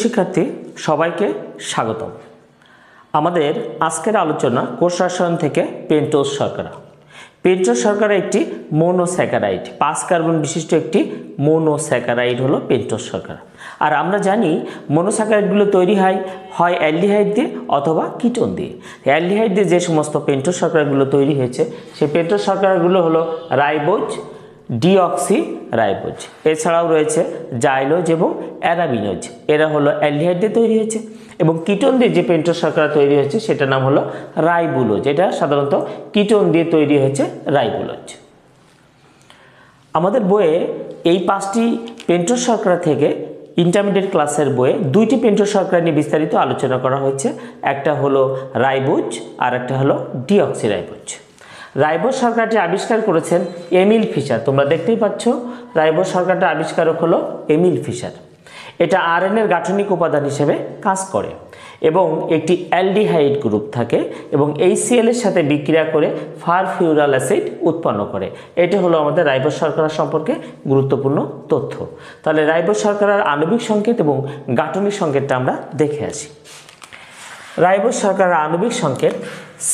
শিক্ষার্থী সবাইকে স্বাগতম। আমাদের আজকের আলোচনা কোষ রসায়ন থেকে পেন্টোজ শর্করা। পেন্টোজ শর্করা একটি মোনোস্যাকারাইড, 5 কার্বন বিশিষ্ট একটি মোনোস্যাকারাইড হলো পেন্টোজ শর্করা। আর আমরা জানি মোনোস্যাকারাইডগুলো তৈরি হয় অ্যালডিহাইড দিয়ে অথবা কিটোন দিয়ে। অ্যালডিহাইড দিয়ে যে সমস্ত পেন্টোজ শর্করাগুলো তৈরি হয়েছে সেই পেন্টোজ শর্করাগুলো হলো রাইবোজ, ডিঅক্সি রাইবোজ, এছাড়াও রয়েছে জাইলোজ এবং অ্যারাবিনোজ। এরা হলো অ্যালডিহাইড দিয়ে তৈরি হয়েছে। এবং কিটোন দিয়ে যে পেন্টোজ শর্করা তৈরি হয়েছে সেটার নাম হলো রাইবুলোজ। এটা সাধারণত কিটোন দিয়ে তৈরি হয়েছে রাইবুলোজ। আমাদের বইয়ে এই 5টি পেন্টোজ শর্করা থেকে ইন্টারমিডিয়েট ক্লাসের বইয়ে 2টি পেন্টোজ শর্করা নিয়ে বিস্তারিত আলোচনা করা হয়েছে। একটা হলো রাইবোজ আর একটা হলো ডিঅক্সি রাইবোজ। রাইবোজ শর্করাটি আবিষ্কার করেছেন এমিল ফিশার। তোমরা দেখতেই পাচ্ছ রাইবোজ শর্করাটার আবিষ্কারক হলো এমিল ফিশার। এটা আরএনএর গাঠনিক উপাদান হিসেবে কাজ করে এবং একটি অ্যালডিহাইড গ্রুপ থাকে এবং HCl এর সাথে বিক্রিয়া করে ফারফিউরাল অ্যাসিড উৎপন্ন করে। এটা হলো আমাদের রাইবোজ শর্করা সম্পর্কে গুরুত্বপূর্ণ তথ্য। তাহলে রাইবোজ শর্করার আণবিক সংকেত এবং গাঠনিক সংকেতটা আমরা দেখে আসি। রাইবোজ শর্করার আণবিক সংকেত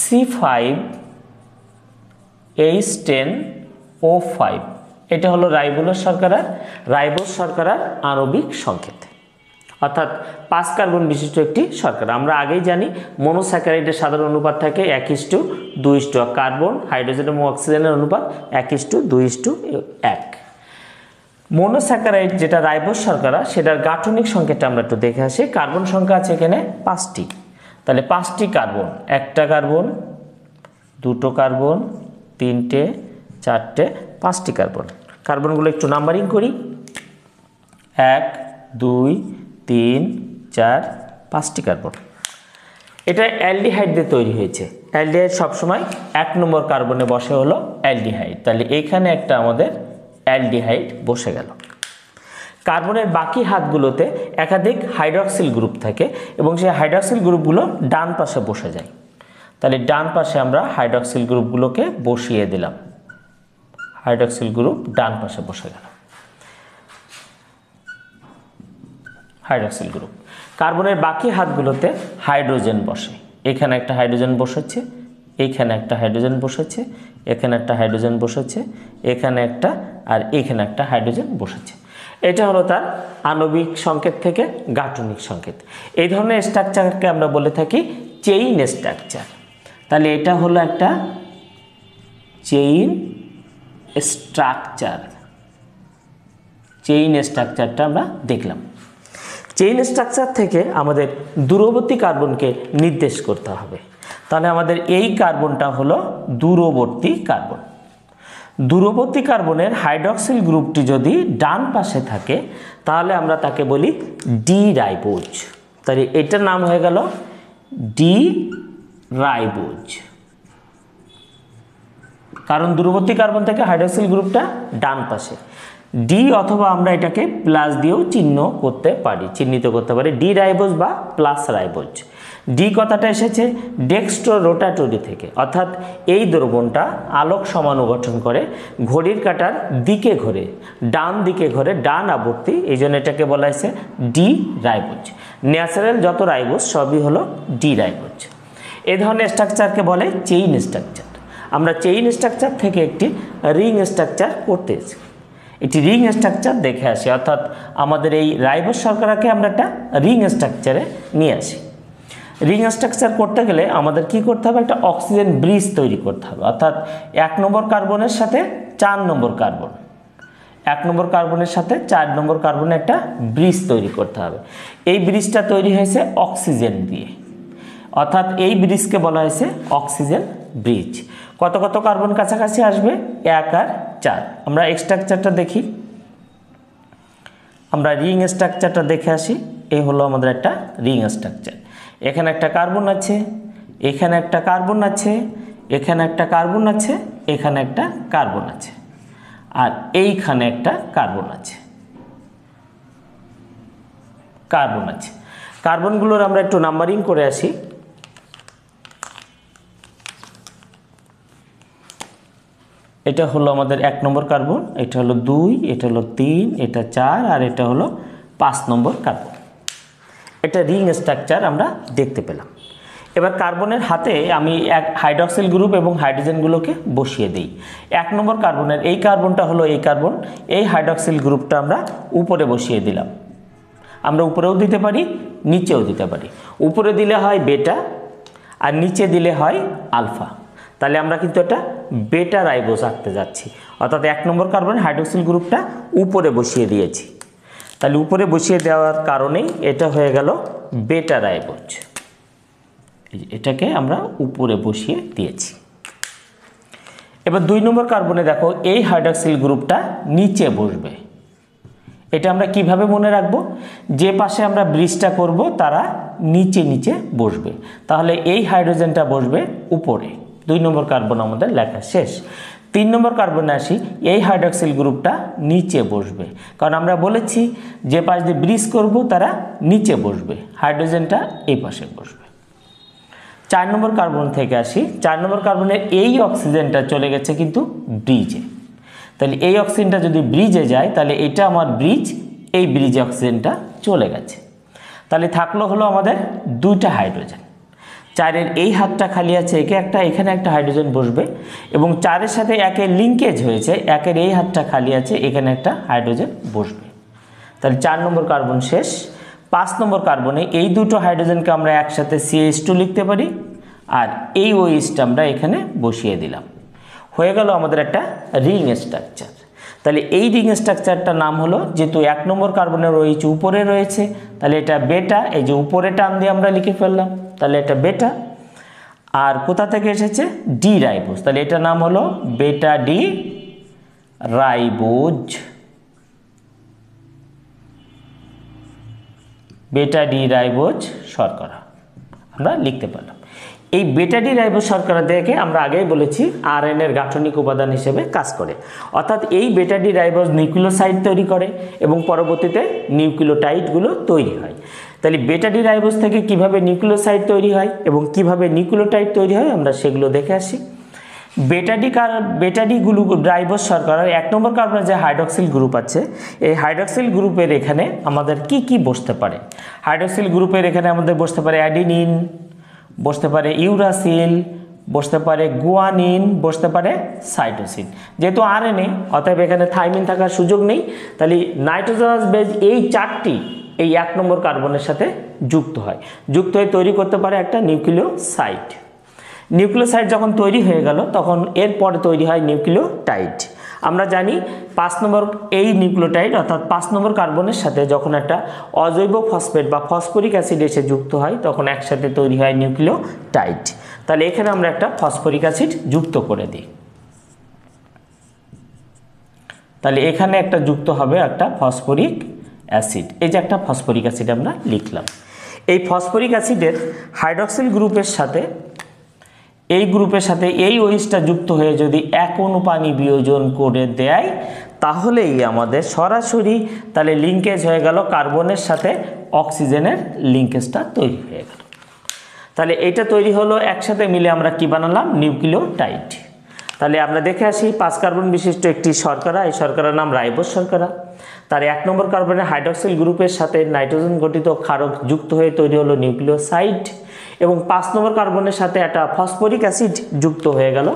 C5H10O5। এটা হলো রাইবোজ শর্করার আণবিক সংকেত, অর্থাৎ 5 কার্বন বিশিষ্ট একটি শর্করা। আমরা আগেই জানি মোনোস্যাকারাইডের সাধারণ অনুপাত থাকে 1:2, কার্বন, হাইড্রোজেন এবং অক্সিজেনের অনুপাত 1:2:1। মোনোস্যাকারাইড যেটা রাইবোজ শর্করা সেটার গাঠনিক সংকেতটা আমরা একটু দেখে আসি। কার্বন সংখ্যা আছে এখানে 5টি। তাহলে 5টি কার্বন, 1টা কার্বন, 2টো কার্বন, 3টে, 4টে, 5টি কার্বন। কার্বনগুলো একটু নাম্বারিং করি। 1, 2, 3, 4, 5টি কার্বন। এটা অ্যালডিহাইড দিয়ে তৈরি হয়েছে। অ্যালডিহাইড সবসময় 1 নম্বর কার্বনে বসে হলো অ্যালডিহাইড। তাহলে এখানে একটা আমাদের অ্যালডিহাইড বসে গেল। কার্বনের বাকি হাতগুলোতে একাধিক হাইড্রক্সিল গ্রুপ থাকে এবং সেই হাইড্রক্সিল গ্রুপগুলো ডান পাশে বসে যায়। তাহলে ডান পাশে আমরা হাইড্রক্সিল গ্রুপগুলোকে বসিয়ে দিলাম। হাইড্রক্সিল গ্রুপ ডান পাশে বসে গেল। Hydroxyl group. কার্বনের বাকি হাতগুলোতে হাইড্রোজেন বসে। এখানে একটা হাইড্রোজেন বসেছে, এইখানে একটা হাইড্রোজেন বসেছে, এখানে একটা হাইড্রোজেন বসেছে, এখানে একটা, আর এখানে একটা হাইড্রোজেন বসেছে। এটা হলো তার আণবিক সংকেত থেকে গাঠনিক সংকেত। এই ধরনের স্ট্রাকচারকে আমরা বলে থাকি চেইন স্ট্রাকচার। তাহলে এটা হলো একটা চেইন স্ট্রাকচার। চেইন স্ট্রাকচারটা আমরা দেখলাম। চেইন স্ট্রাকচার থেকে আমাদের দূরবর্তী কার্বনকে নির্দেশ করতে হবে। তাহলে আমাদের এই কার্বনটা হলো দূরবর্তী কার্বন। দূরবর্তী কার্বনের হাইড্রক্সিল গ্রুপটি যদি ডান পাশে থাকে তাহলে আমরা তাকে বলি ডি রাইবোজ। তাহলে এটার নাম হয়ে গেল ডি রাইবোজ, কারণ দূরবর্তী কার্বন থেকে হাইড্রক্সিল গ্রুপটা ডান পাশে। ডি অথবা আমরা এটাকে প্লাস দিয়েও চিহ্নিত করতে পারি ডি রাইবোজ বা প্লাস রাইবোজ। ডি কথাটা এসেছে ডেক্সট্রো রোটাটরি থেকে, অর্থাৎ এই দ্রবণটা আলোক সমাণু গঠন করে, ঘড়ির কাঁটার দিকে ঘোরে, ডান দিকে ঘোরে, ডান আবর্তি, এই জন্য এটাকে বলা হয়েছে ডি রাইবোজ। ন্যাচারাল যত রাইবোজ সবই হলো ডি রাইবোজ। এই ধরনের স্ট্রাকচারকে বলে চেইন স্ট্রাকচার। আমরা চেইন স্ট্রাকচার থেকে একটি রিং স্ট্রাকচার করতেছি। একটি রিং স্ট্রাকচার দেখে আসি, অর্থাৎ আমাদের এই রাইবোজ শর্করাকে আমরা একটা রিং স্ট্রাকচারে নিয়ে আসি। রিং স্ট্রাকচার করতে গেলে আমাদের কি করতে হবে? একটা অক্সিজেন ব্রিজ তৈরি করতে হবে, অর্থাৎ 1 নম্বর কার্বনের সাথে 4 নম্বর কার্বন, 1 নম্বর কার্বনের সাথে 4 নম্বর কার্বনের একটা ব্রিজ তৈরি করতে হবে। এই ব্রিজটা তৈরি হয়েছে অক্সিজেন দিয়ে, অর্থাৎ এই ব্রিজকে বলা হয়েছে অক্সিজেন ব্রিজ। কত কত কার্বন কাছাকাছি আসবে? 1 আর 4। আমরা স্ট্রাকচারটা দেখি, আমরা রিং স্ট্রাকচারটা দেখে আসি। এই হলো আমাদের একটা রিং স্ট্রাকচার। এখানে একটা কার্বন আছে, এখানে একটা কার্বন আছে, এখানে একটা কার্বন আছে, এখানে একটা কার্বন আছে, আর এইখানে একটা কার্বন আছে। কার্বনগুলোর আমরা একটু নাম্বারিং করে আসি। এটা হলো আমাদের 1 নম্বর কার্বন, এটা হলো 2, এটা হলো 3, এটা 4 আর এটা হলো 5 নম্বর কার্বন। একটা রিং স্ট্রাকচার আমরা দেখতে পেলাম। এবার কার্বনের হাতে আমি এক হাইড্রক্সিল গ্রুপ এবং হাইড্রোজেনগুলোকে বসিয়ে দিই। 1 নম্বর কার্বনের এই কার্বনটা হলো এই কার্বন, এই হাইড্রক্সিল গ্রুপটা আমরা উপরে বসিয়ে দিলাম। আমরা উপরেও দিতে পারি, নিচেও দিতে পারি। উপরে দিলে হয় বেটা আর নিচে দিলে হয় আলফা। তাহলে আমরা কিন্তু এটা বেটা রাইবোজ আঁকতে যাচ্ছি, অর্থাৎ 1 নম্বর কার্বনের হাইড্রক্সিল গ্রুপটা উপরে বসিয়ে দিয়েছি। তাহলে উপরে বসিয়ে দেওয়ার কারণেই এটা হয়ে গেল বেটা রাইবোজ। এটাকে আমরা উপরে বসিয়ে দিয়েছি। এবার 2 নম্বর কার্বনে দেখো এই হাইড্রক্সিল গ্রুপটা নিচে বসবে। এটা আমরা কিভাবে মনে রাখবো? যে পাশে আমরা ব্রিজটা করব তারা নিচে নিচে বসবে, তাহলে এই হাইড্রোজেনটা বসবে উপরে। 2 নম্বর কার্বন আমাদের লেখা শেষ। 3 নম্বর কার্বনে আসি, এই হাইড্রক্সিল গ্রুপটা নিচে বসবে, কারণ আমরা বলেছি যে পাশ দিয়ে ব্রিজ করব তারা নিচে বসবে, হাইড্রোজেনটা এই পাশে বসবে। 4 নম্বর কার্বন থেকে আসি, 4 নম্বর কার্বনের এই অক্সিজেনটা চলে গেছে কিন্তু ব্রিজে। তাহলে এই অক্সিজেনটা যদি ব্রিজে যায় তাহলে এটা আমার ব্রিজ, এই ব্রিজে অক্সিজেনটা চলে গেছে। তাহলে থাকলো হলো আমাদের 2টা হাইড্রোজেন। 4-এর এই হাতটা খালি আছে, একে একটা, এখানে একটা হাইড্রোজেন বসবে, এবং 4-এর সাথে 1-এর লিঙ্কেজ হয়েছে, 1-এর এই হাতটা খালি আছে, এখানে একটা হাইড্রোজেন বসবে। তাহলে 4 নম্বর কার্বন শেষ। 5 নম্বর কার্বনে এই দুটো হাইড্রোজেনকে আমরা একসাথে CH2 লিখতে পারি, আর এই OH-টা আমরা এখানে বসিয়ে দিলাম। হয়ে গেল আমাদের একটা রিং স্ট্রাকচার। তাহলে এই রিং স্ট্রাকচারটার নাম হলো, যেহেতু 1 নম্বর কার্বনের OH উপরে রয়েছে, তাহলে এটা বেটা, এই যে উপরে টান দিয়ে আমরা লিখে ফেললাম, তাহলে এটা বেটা। আর কোথা থেকে এসেছে? ডি রাইবোজ, তাহলে এটার নাম হলো বেটা ডি রাইবোজ। বেটা ডি রাইবোজ শর্করা আমরা লিখতে পারলাম। এই বেটা ডি রাইবোজ শর্করা থেকে আমরা আগেই বলেছি আরএনএর গাঠনিক উপাদান হিসেবে কাজ করে, অর্থাৎ এই বেটা ডি রাইবোজ নিউক্লিওসাইড তৈরি করে এবং পরবর্তীতে নিউক্লিওটাইডগুলো তৈরি হয়। তাহলে বেটা ডি রাইবোজ থেকে কিভাবে নিউক্লিওসাইড তৈরি হয় এবং কিভাবে নিউক্লিওটাইড তৈরি হয় আমরা সেগুলো দেখে আসি। বেটা ডি রাইবোজ শর্করার 1 নম্বর কার্বনের যে হাইড্রক্সিল গ্রুপ আছে, এই হাইড্রক্সিল গ্রুপের এখানে আমাদের কি কি বসতে পারে? হাইড্রক্সিল গ্রুপের এখানে আমাদের বসতে পারে অ্যাডিনিন, বসতে পারে ইউরাসিল, বসতে পারে গুয়ানিন, বসতে পারে সাইটোসিন। যেহেতু আরএনএ, অতএব এখানে থাইমিন থাকার সুযোগ নেই, তাহলে নাইট্রোজানাস বেজ এই 4টি এই 1 নম্বর কার্বনের সাথে যুক্ত হয়, যুক্ত হয়ে তৈরি করতে পারে একটা নিউক্লিওসাইড। নিউক্লিওসাইড যখন তৈরি হয়ে গেল তখন এরপরে তৈরি হয় নিউক্লিওটাইড। আমরা জানি 5 নম্বর এই নিউক্লিওটাইড অর্থাৎ 5 নম্বর কার্বনের সাথে যখন একটা অজৈব ফসফেট বা ফসফরিক অ্যাসিড এসে যুক্ত হয় তখন একসাথে তৈরি হয় নিউক্লিওটাইড। তাহলে এখানে আমরা একটা ফসফরিক অ্যাসিড যুক্ত করে দিই, তাহলে এখানে একটা যুক্ত হবে একটা ফসফরিক অ্যাসিড। এই যে একটা ফসফরিক অ্যাসিড আমরা লিখলাম। এই ফসফরিক অ্যাসিডের হাইড্রক্সিল গ্রুপের সাথে এই গ্রুপের সাথে এই OH-টা যুক্ত হয়ে যদি 1 অণু পানি বিয়োজন করে দেয় তাহলেই আমাদের সরাসরি তাহলে লিঙ্কেজ হয়ে গেল কার্বনের সাথে অক্সিজেনের লিঙ্কেজটা তৈরি হয়ে গেল। তাহলে এটা তৈরি হলো, একসাথে মিলে আমরা কি বানালাম? নিউক্লিওটাইড। তাহলে আমরা দেখে আসি 5 কার্বন বিশিষ্ট একটি শর্করা, এই শর্করার নাম রাইবোজ শর্করা। তার 1 নম্বর কার্বনের হাইড্রক্সিল গ্রুপের সাথে নাইট্রোজেন গঠিত ক্ষারক যুক্ত হয়ে তৈরি হলো নিউক্লিওসাইড, এবং 5 নম্বর কার্বনের সাথে একটা ফসফরিক অ্যাসিড যুক্ত হয়ে গেল।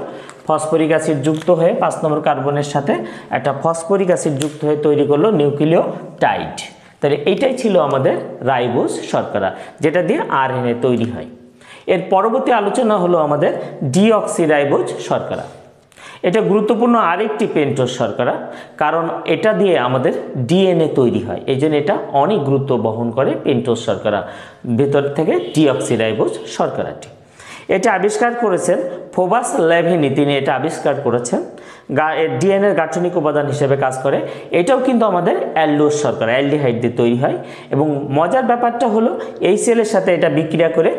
ফসফরিক অ্যাসিড যুক্ত হয়ে 5 নম্বর কার্বনের সাথে একটা ফসফরিক অ্যাসিড যুক্ত হয়ে তৈরি করলো নিউক্লিওটাইড। তাহলে এইটাই ছিল আমাদের রাইবোজ শর্করা, যেটা দিয়ে আরএনএ তৈরি হয়। এর পরবর্তী আলোচনা হলো আমাদের ডিঅক্সিরাইবোজ শর্করা। এটা গুরুত্বপূর্ণ আরেকটি পেন্টোজ শর্করা, কারণ এটা দিয়ে আমাদের ডিএনএ তৈরি হয়, এই জন্য এটা অনেক গুরুত্ব বহন করে পেন্টোজ শর্করা ভেতর থেকে ডিঅক্সিরাইবোজ শর্করাটি। এটা আবিষ্কার করেছেন ফোবাস লেভেনি, তিনি এটা আবিষ্কার করেছেন। ডিএনএর গাঠনিক উপাদান হিসেবে কাজ করে। এটাও কিন্তু আমাদের অ্যালডোজ শর্করা, অ্যালডিহাইড দিয়ে তৈরি হয়, এবং মজার ব্যাপারটা হলো এই সেলের সাথে এটা বিক্রিয়া করে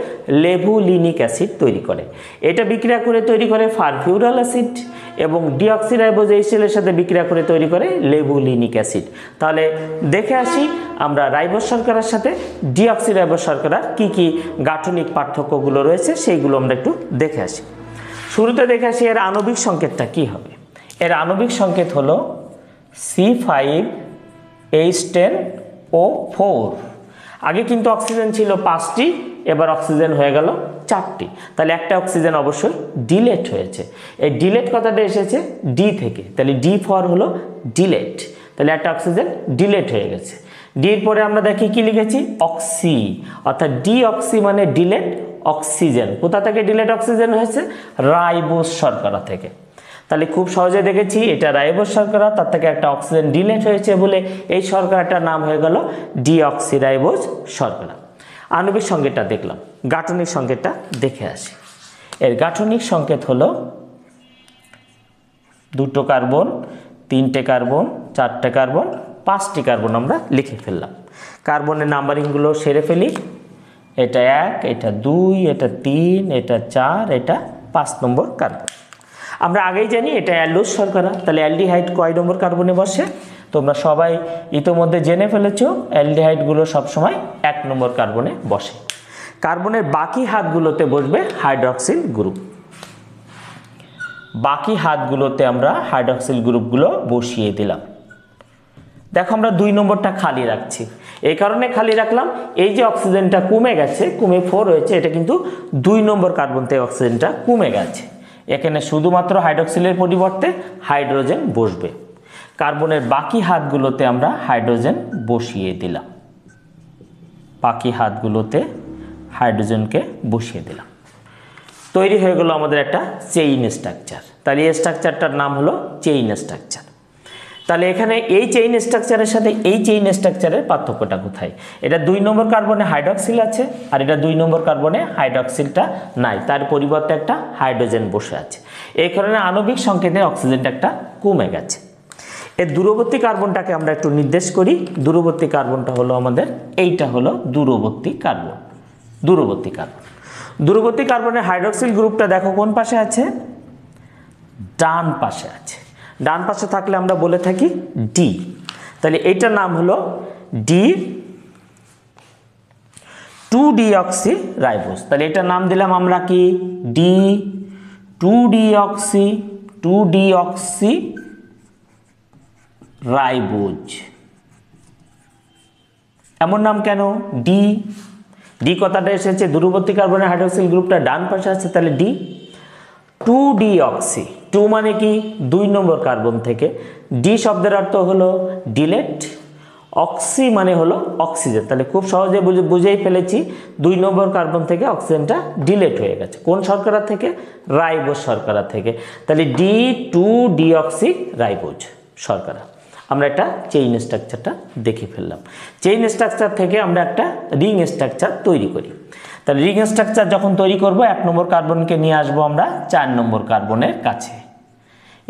লেভুলিনিক অ্যাসিড তৈরি করে। এটা বিক্রিয়া করে তৈরি করে ফারফিউরাল অ্যাসিড, এবং ডিঅক্সিরাইবোজ এই সেলের সাথে বিক্রিয়া করে তৈরি করে লেভুলিনিক অ্যাসিড। তাহলে দেখে আসি আমরা রাইবোজ শর্করার সাথে ডিঅক্সিরাইবোজ শর্করার কি কি গাঠনিক পার্থক্যগুলো রয়েছে সেইগুলো আমরা একটু দেখে আসি। শুরুতে দেখে আসি এর আণবিক সংকেতটা কি হবে। এর আণবিক সংকেত হলো C5H10O4, আগে কিন্তু অক্সিজেন ছিল 5টি, এবার অক্সিজেন হয়ে গেল 4টি, তাহলে একটা অক্সিজেন অবশ্যই ডিলেট হয়েছে। এই ডিলেট কথাটা এসেছে ডি থেকে, তাহলে ডি ফর হলো ডিলেট, তাহলে একটা অক্সিজেন ডিলেট হয়ে গেছে। ডির পরে আমরা দেখি কি লিখেছি, অক্সি, অর্থাৎ ডি অক্সি মানে ডিলেট অক্সিজেন। কোথা থেকে ডিলেট অক্সিজেন হয়েছে? রাইবোজ শর্করা থেকে। তাহলে খুব সহজে দেখেছি এটা রাইবোজ শর্করা, তার থেকে একটা অক্সিজেন ডিলেট হয়েছে বলে এই শর্করাটার নাম হয়ে গেল ডিঅক্সিরাইবোজ শর্করা। আণবিক সংকেতটা দেখলাম, গাঠনিক সংকেতটা দেখে আসি। এর গাঠনিক সংকেত হলো 2টো কার্বন, 3টে কার্বন, 4টে কার্বন, 5টি কার্বন আমরা লিখে ফেললাম। কার্বনের নাম্বারিংগুলো সেরে ফেলি। এটা 1, এটা 2, এটা 3, এটা 4, এটা 5 নম্বর কার্বন। আমরা আগেই জানি এটা অ্যালডোজ শর্করা, তাহলে অ্যালডিহাইড কয় নম্বর কার্বনে বসে? তোমরা সবাই ইতোমধ্যে জেনে ফেলেছো, অ্যালডিহাইডগুলো সবসময় 1 নম্বর কার্বনে বসে। কার্বনের বাকি হাতগুলোতে বসবে হাইড্রক্সিল গ্রুপ। বাকি হাতগুলোতে আমরা হাইড্রক্সিল গ্রুপগুলো বসিয়ে দিলাম। দেখো আমরা 2 নম্বরটা খালি রাখছি, এই কারণে খালি রাখলাম, এই যে অক্সিজেনটা কমে গেছে, কমে 4 হয়েছে, এটা কিন্তু 2 নম্বর কার্বন থেকে অক্সিজেনটা কমে গেছে। এখানে শুধুমাত্র হাইড্রক্সিলের পরিবর্তে হাইড্রোজেন বসবে। কার্বনের বাকি হাতগুলোতে আমরা হাইড্রোজেন বসিয়ে দিলাম, বাকি হাতগুলোতে হাইড্রোজেনকে বসিয়ে দিলাম। তৈরি হয়ে গেল আমাদের একটা চেইন স্ট্রাকচার। তাহলে এই স্ট্রাকচারটার নাম হলো চেইন স্ট্রাকচার। তাহলে এখানে এই চেইন স্ট্রাকচারের সাথে এই চেইন স্ট্রাকচারের পার্থক্যটা কোথায়? এটা 2 নম্বর কার্বনে হাইড্রক্সিল আছে, আর এটা 2 নম্বর কার্বনে হাইড্রক্সিলটা নাই, তার পরিবর্তে একটা হাইড্রোজেন বসে আছে। এই কারণে আণবিক সংকেতে অক্সিজেনটা একটা কমে গেছে। এর দূরবর্তী কার্বনটাকে আমরা একটু নির্দেশ করি। দূরবর্তী কার্বনটা হলো আমাদের, এইটা হলো দূরবর্তী কার্বন। দূরবর্তী কার্বন, দূরবর্তী কার্বনের হাইড্রক্সিল গ্রুপটা দেখো কোন পাশে আছে? ডান পাশে আছে। ডান পাশে থাকলে আমরা বলে থাকি ডি, তাহলে এইটার নাম হলো ডি 2-ডিঅক্সিরাইবোজ। তাহলে এটার নাম দিলাম আমরা কি? ডি 2-ডিঅক্সিরাইবোজ। এমন নাম কেন? ডি, ডি কথাটা এসেছে দূরবর্তী কার্বনের হাইড্রক্সিল গ্রুপটা ডান পাশে আছে, তাহলে ডি 2-ডিঅক্সি। 2 মানে কি? 2 নম্বর কার্বন থেকে। ডি শব্দের অর্থ হলো ডিলেট, অক্সি মানে হলো অক্সিজেন। তাহলে খুব সহজে বুঝেই ফেলেছি 2 নম্বর কার্বন থেকে অক্সিজেনটা ডিলেট হয়ে গেছে। কোন শর্করা থেকে? রাইবোজ শর্করা থেকে। তাহলে ডি 2-ডিঅক্সিরাইবোজ শর্করা। আমরা একটা চেইন স্ট্রাকচারটা দেখে ফেললাম। চেইন স্ট্রাকচার থেকে আমরা একটা রিং স্ট্রাকচার তৈরি করি। তাহলে রিং স্ট্রাকচার যখন তৈরি করব, 1 নম্বর কার্বনকে নিয়ে আসবো আমরা 4 নম্বর কার্বনের কাছে,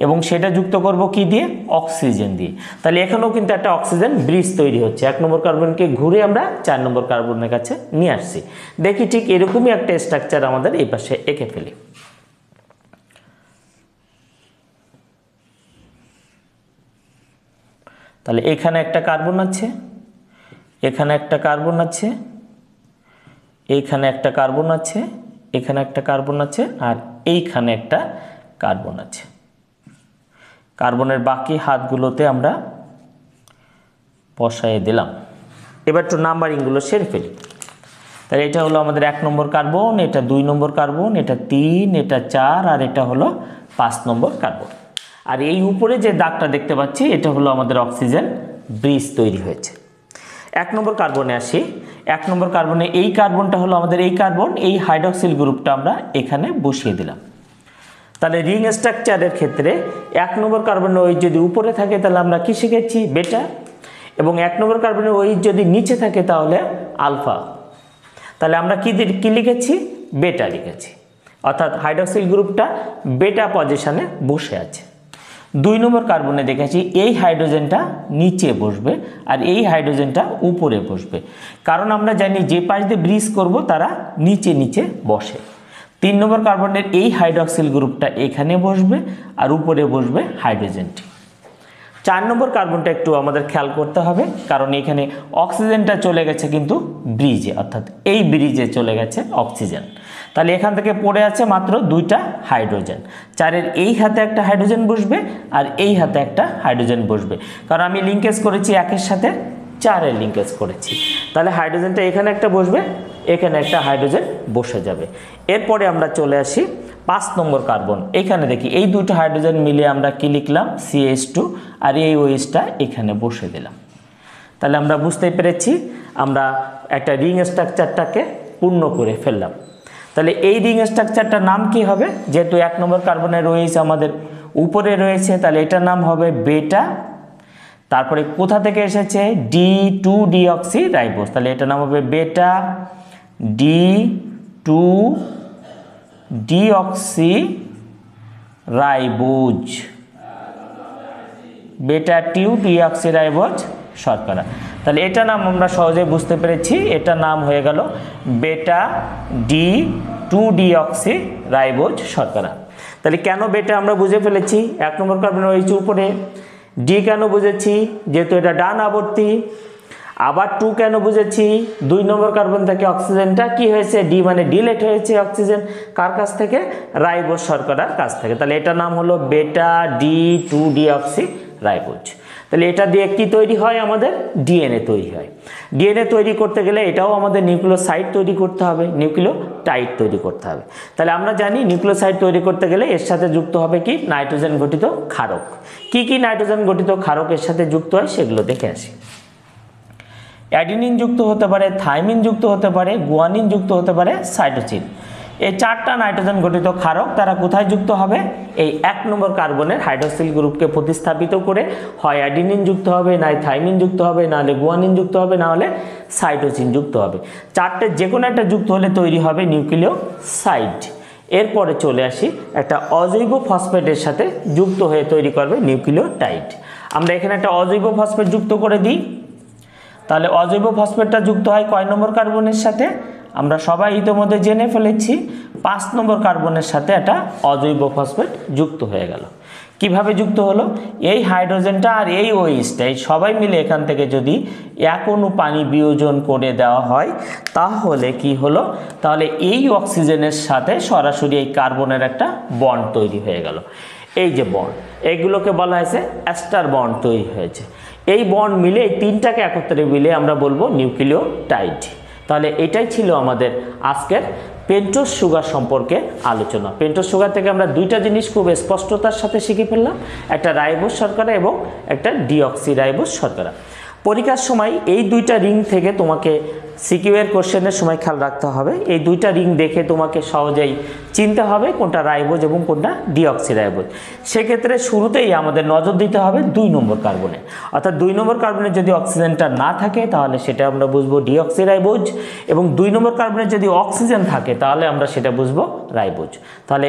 এবং সেটা যুক্ত করব কি দিয়ে? অক্সিজেন দিয়ে। তাহলে এখানেও কিন্তু একটা অক্সিজেন ব্রিজ তৈরি হচ্ছে। 1 নম্বর কার্বনকে ঘুরে আমরা 4 নম্বর কার্বনের কাছে নিয়ে আসছি। দেখি ঠিক এরকমই একটা স্ট্রাকচার আমাদের এই পাশে এঁকে ফেলি। তাহলে এখানে একটা কার্বন আছে, এখানে একটা কার্বন আছে, এইখানে একটা কার্বন আছে, এখানে একটা কার্বন আছে, আর এইখানে একটা কার্বন আছে। কার্বনের বাকি হাতগুলোতে আমরা বসায় দিলাম। এবার একটু নাম্বারিংগুলো সেরে ফেলি। তাহলে এটা হলো আমাদের 1 নম্বর কার্বন, এটা 2 নম্বর কার্বন, এটা 3, এটা 4, আর এটা হলো 5 নম্বর কার্বন। আর এই উপরে যে দাগটা দেখতে পাচ্ছি, এটা হলো আমাদের অক্সিজেন ব্রিজ তৈরি হয়েছে। 1 নম্বর কার্বনে আসি। 1 নম্বর কার্বনে এই কার্বনটা হলো আমাদের এই কার্বন, এই হাইড্রক্সিল গ্রুপটা আমরা এখানে বসিয়ে দিলাম। তাহলে রিং স্ট্রাকচারের ক্ষেত্রে 1 নম্বর কার্বনের ওই যদি উপরে থাকে তাহলে আমরা কি শিখেছি? বেটা। এবং 1 নম্বর কার্বনের ওই যদি নিচে থাকে তাহলে আলফা। তাহলে আমরা কি লিখেছি? বেটা লিখেছি, অর্থাৎ হাইড্রক্সিল গ্রুপটা বেটা পজিশনে বসে আছে। 2 নম্বর কার্বনে দেখেছি এই হাইড্রোজেনটা নিচে বসবে আর এই হাইড্রোজেনটা উপরে বসবে, কারণ আমরা জানি যে পাশ দিয়ে ব্রিজ করব তারা নিচে নিচে বসে। 3 নম্বর কার্বনের এই হাইড্রক্সিল গ্রুপটা এখানে বসবে আর উপরে বসবে হাইড্রোজেনটি। 4 নম্বর কার্বনটা একটু আমাদের খেয়াল করতে হবে, কারণ এখানে অক্সিজেনটা চলে গেছে কিন্তু ব্রিজে, অর্থাৎ এই ব্রিজে চলে গেছে অক্সিজেন। তাহলে এখান থেকে পড়ে আছে মাত্র 2টা হাইড্রোজেন। 4-এর এই হাতে একটা হাইড্রোজেন বসবে আর এই হাতে একটা হাইড্রোজেন বসবে, কারণ আমি লিঙ্কেজ করেছি 1-এর সাথে 4 লিঙ্কেজ করেছি। তাহলে হাইড্রোজেনটা এখানে একটা বসবে, এখানে একটা হাইড্রোজেন বসে যাবে। এরপরে আমরা চলে আসি 5 নম্বর কার্বন। এখানে দেখি এই দুটো হাইড্রোজেন মিলে আমরা কি লিখলাম, CH2, আর এই OHটা এখানে বসে দিলাম। তাহলে আমরা বুঝতেই পেরেছি আমরা একটা রিং স্ট্রাকচারটাকে পূর্ণ করে ফেললাম। তাহলে এই রিং স্ট্রাকচারটার নাম কি হবে, যেহেতু 1 নম্বর কার্বনের OH আমাদের উপরে রয়েছে, তাহলে এটার নাম হবে বেটা। তারপরে কোথা থেকে এসেছে, D2-ডিঅক্সি রাইবোজ, তাহলে এটার নাম হবে বেটা D2-ডিঅক্সি রাইবোজ, বেটা 2-ডিঅক্সি রাইবোজ শর্করা। তাহলে এটা নাম আমরা সহজে বুঝতে পেরেছি, এটার নাম হয়ে গেল বেটা D2-ডিঅক্সি রাইবোজ শর্করা। তাহলে কেন বেটা আমরা বুঝে ফেলেছি, 1 নম্বর কার্বনের OH উপরে। ডি কেন বুঝেছি, যেহেতু এটা ডান আবর্তী। আবার 2 কেন বুঝেছি, 2 নম্বর কার্বন থেকে অক্সিজেনটা কি হয়েছে, ডি মানে ডিলেট হয়েছে অক্সিজেন, কার কাছ থেকে, রাইবোজ শর্করার কাছ থেকে। তাহলে এটার নাম হলো বেটা D2-ডিঅক্সি রাইবোজ। তাহলে এটা দিয়ে কি তৈরি হয়, আমাদের ডিএনএ তৈরি হয়। ডিএনএ তৈরি করতে গেলে এটাও আমাদের নিউক্লিওসাইড তৈরি করতে হবে, নিউক্লিওটাইড তৈরি করতে হবে। তাহলে আমরা জানি নিউক্লিওসাইড তৈরি করতে গেলে এর সাথে যুক্ত হবে কি, নাইট্রোজেন গঠিত ক্ষারক। কি কি নাইট্রোজেন গঠিত ক্ষারক এর সাথে যুক্ত হয় সেগুলো দেখে আসি। অ্যাডিনিন যুক্ত হতে পারে, থাইমিন যুক্ত হতে পারে, গুয়ানিন যুক্ত হতে পারে, সাইটোসিন। এই 4টা নাইট্রোজেন গঠিত ক্ষারক তারা কোথায় যুক্ত হবে, এই 1 নম্বর কার্বনের হাইড্রক্সিল গ্রুপকে প্রতিস্থাপিত করে হয় অ্যাডিনিন যুক্ত হবে, না থাইমিন যুক্ত হবে, না হলে গুয়ানিন যুক্ত হবে, না হলে সাইটোসিন যুক্ত হবে। 4টে যে কোনো একটা যুক্ত হলে তৈরি হবে নিউক্লিওসাইড। এরপরে চলে আসি একটা অজৈব ফসফেটের সাথে যুক্ত হয়ে তৈরি করবে নিউক্লিওটাইড। আমরা এখানে একটা অজৈব ফসফেট যুক্ত করে দিই। তাহলে অজৈব ফসফেটটা যুক্ত হয় কয় নম্বর কার্বনের সাথে, আমরা সবাই ইতিমধ্যে জেনে ফেলেছি 5 নম্বর কার্বনের সাথে একটা অজৈব ফসফেট যুক্ত হয়ে গেল। কিভাবে যুক্ত হলো, এই হাইড্রোজেনটা আর এই OHটা সবাই মিলে এখান থেকে যদি 1 অণু পানি বিয়োজন করে দেওয়া হয় তাহলে কি হলো, তাহলে এই অক্সিজেনের সাথে সরাসরি এই কার্বনের একটা বন্ড তৈরি হয়ে গেল। এই যে বন্ড, এইগুলোকে বলা হয়েছে অ্যাস্টার বন্ড তৈরি হয়েছে। এই বন্ড মিলে এই 3টাকে একত্রে মিলে আমরা বলবো নিউক্লিওটাইড। তাহলে এটাই ছিল আমাদের আজকের পেন্টোজ সুগার সম্পর্কে আলোচনা। পেন্টোজ সুগার থেকে আমরা 2টা জিনিস খুব স্পষ্টতার সাথে শিখে ফেললাম, একটা রাইবোজ শর্করা এবং একটা ডিঅক্সি রাইবোজ শর্করা। পরীক্ষার সময় এই 2টা রিং থেকে তোমাকে সিকিউ এর কোশ্চেনের সময় খেয়াল রাখতে হবে, এই 2টা রিং দেখে তোমাকে সহজেই চিনতে হবে কোনটা রাইবোজ এবং কোনটা ডিঅক্সি রাইবোজ। সেক্ষেত্রে শুরুতেই আমাদের নজর দিতে হবে 2 নম্বর কার্বনে, অর্থাৎ 2 নম্বর কার্বনে যদি অক্সিজেনটা না থাকে তাহলে সেটা আমরা বুঝবো ডিঅক্সি রাইবোজ, এবং 2 নম্বর কার্বনে যদি অক্সিজেন থাকে তাহলে আমরা সেটা বুঝবো রাইবোজ। তাহলে